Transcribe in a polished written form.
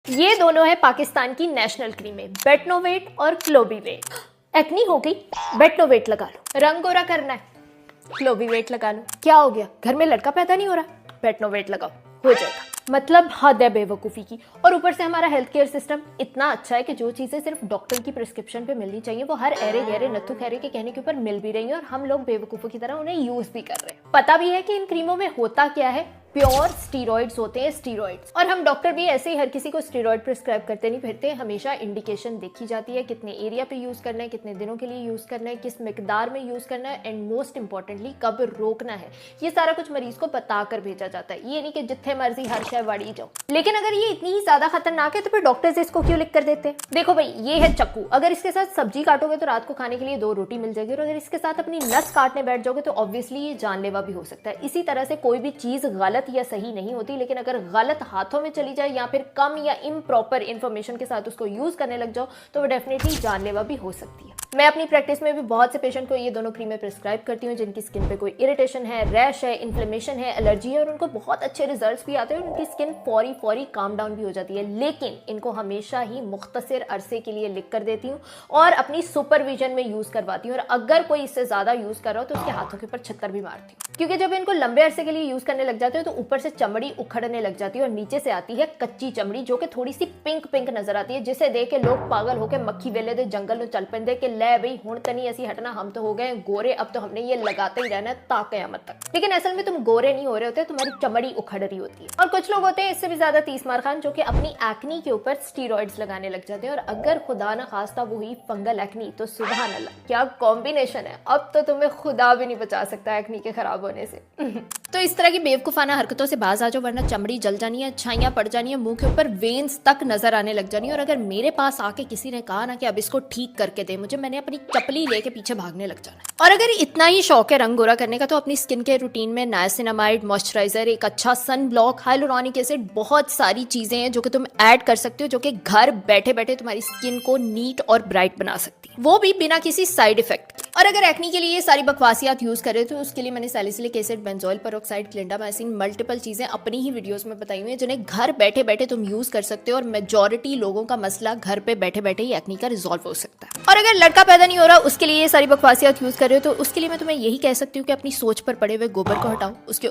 ये दोनों है पाकिस्तान की नेशनल क्रीमें, बेटनोवेट और क्लोबीवेट। एक्नी हो गई, बेटनोवेट लगा लो। रंग गोरा करना है, क्लोबीवेट लगा लो। क्या हो गया, घर में लड़का पैदा नहीं हो रहा, बेटनोवेट लगाओ, हो जाएगा। मतलब हद है बेवकूफ़ी की। और ऊपर से हमारा हेल्थ केयर सिस्टम इतना अच्छा है कि जो चीज़ें सिर्फ डॉक्टर की प्रिस्क्रिप्शन पे मिलनी चाहिए वो हर ऐरे गहरे नत्थु खैरे के कहने के ऊपर मिल भी रही है, और हम लोग बेवकूफ़ों की तरह उन्हें यूज़ भी कर रहे हैं। पता भी है कि इन क्रीमों में होता क्या है, प्योर स्टीरॉइड्स होते हैं, स्टीरॉइड्स। और हम डॉक्टर भी ऐसे ही हर किसी को स्टीरॉइड प्रिस्क्राइब करते नहीं फिरते। हमेशा इंडिकेशन देखी जाती है, कितने एरिया पे यूज करना है, कितने दिनों के लिए यूज करना है, किस मिकदार में यूज करना है, एंड मोस्ट इंपॉर्टेंटली कब रोकना है। ये सारा कुछ मरीज को बताकर भेजा जाता है। ये नहीं कि जिथे मर्जी हर शय वाड़ी जाओ। लेकिन अगर ये इतनी ही ज्यादा खतरनाक है तो फिर डॉक्टर्स इसको क्यों लिख कर देते हैं? देखो भाई, ये है चक्कू। अगर इसके साथ सब्जी काटोगे तो रात को खाने के लिए 2 रोटी मिल जाएगी, और अगर इसके साथ अपनी नस काटने बैठ जाओगे तो ऑब्वियसली ये जानलेवा भी हो सकता है। इसी तरह से कोई भी चीज गलत या सही नहीं होती, लेकिन अगर गलत हाथों में चली जाए या फिर कम या इम्प्रॉपर इंफॉर्मेशन के साथ उसको यूज करने लग जाओ तो वो डेफिनेटली जानलेवा भी हो सकती है। मैं अपनी प्रैक्टिस में भी बहुत से पेशेंट को ये दोनों क्रीमें प्रिस्क्राइब करती हूँ जिनकी स्किन पे कोई इरिटेशन है, रैश है, इन्फ्लेमेशन है, एलर्जी है, और उनको बहुत अच्छे रिजल्ट्स भी आते हैं और उनकी स्किन फौरी काम डाउन भी हो जाती है। लेकिन इनको हमेशा ही मुख्तसर अरसे के लिए लिख कर देती हूँ और अपनी सुपरविजन में यूज करवाती हूँ, और अगर कोई इससे ज्यादा यूज कर रहा हो तो उसके हाथों के ऊपर छत्तर भी मारती हूँ। क्योंकि जब इनको लंबे अरसे के लिए यूज करने लग जाते हो तो ऊपर से चमड़ी उखड़ने लग जाती है और नीचे से आती है कच्ची चमड़ी, जो कि थोड़ी सी पिंक पिंक नजर आती है, जिसे देख के लोग पागल होकर मक्खी वेले दे जंगल में चल पेंदे कि ले भाई हुण तनी ऐसी हटना, हम तो हो गए गोरे, अब तो हमने ये लगाते ही रहना है ता कयामत तक। लेकिन असल में तुम गोरे नहीं हो रहे होते, तुम्हारी चमड़ी उखड़ रही होती है। और कुछ लोग होते हैं इससे भी ज्यादा तीसमार खान, जो कि अपनी एक्नी के ऊपर स्टीरॉइड्स लगाने लग जाते हैं, और अगर खुदा ना खास्ता वो हुई फंगल एक्नी तो सुभान अल्लाह, क्या कॉम्बिनेशन है। अब तो तुम्हें खुदा भी नहीं बचा सकता एक्नी के खराब होने से। तो इस तरह की बेवकूफाना हरकतों से बाज आ जाओ, वरना चमड़ी जल जानी है, छाइयां पड़ जानी है, मुंह के ऊपर वेन्स तक नजर आने लग जानी है। और अगर मेरे पास आके किसी ने कहा ना कि अब इसको ठीक करके दे मुझे, मैंने अपनी चपली लेके पीछे भागने लग जाना है। और अगर इतना ही शौक है रंग गोरा करने का तो अपनी स्किन केयर रूटीन में नाइसिनामाइड मॉइस्चराइजर, एक अच्छा सन ब्लॉक, हाइलुरोनिक एसिड, बहुत सारी चीजें हैं जो कि तुम ऐड कर सकते हो, जो कि घर बैठे बैठे तुम्हारी स्किन को नीट और ब्राइट बना सकती है, वो भी बिना किसी साइड इफेक्ट के। और अगर एक्नी के लिए ये सारी बकवासियात यूज करे तो उसके लिए मैंने salicylic acid, benzoyl peroxide, clindamycin, multiple चीजें अपनी ही वीडियोस में बताई हुई हैं जिन्हें घर बैठे बैठे तुम यूज कर सकते हो, और मेजॉरिटी लोगों का मसला घर पे बैठे बैठे ही एक्नी का रिजॉल्व हो सकता है। और अगर लड़का पैदा नहीं हो रहा उसके लिए ये सारी बकवासियात यूज कर रहे हो तो उसके लिए मैं तुम्हें यही कह सकती हूँ कि अपनी सोच पर पड़े हुए गोबर को हटाओ, उसके